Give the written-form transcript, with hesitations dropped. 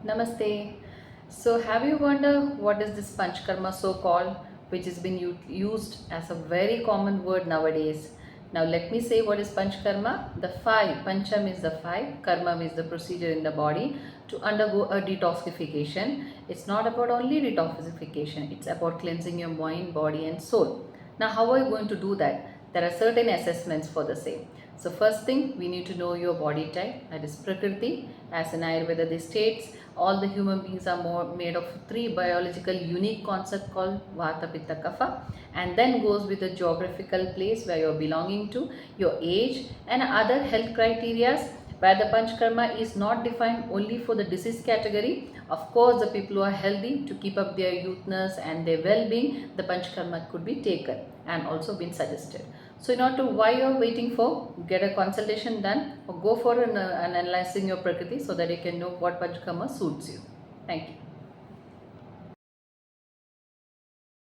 Namaste. So, have you wondered what is this Panchkarma so called, which has been used as a very common word nowadays? Now, let me say what is Panchkarma. The five, Pancham is the five, Karma is the procedure in the body to undergo a detoxification. It's not about only detoxification, it's about cleansing your mind, body, and soul. Now, how are you going to do that? There are certain assessments for the same. So first thing, we need to know your body type, that is Prakriti. As in Ayurveda they states, all the human beings are made of three biological unique concept called Vata, Pitta, Kapha, and then goes with the geographical place where you're belonging to, your age and other health criterias, where the Panchkarma is not defined only for the disease category. Of course, the people who are healthy to keep up their youthness and their well-being, the Panchkarma could be taken and also been suggested. So in order to, why you're waiting for, get a consultation done or go for an analyzing your Prakriti so that you can know what Panchkarma suits you. Thank you.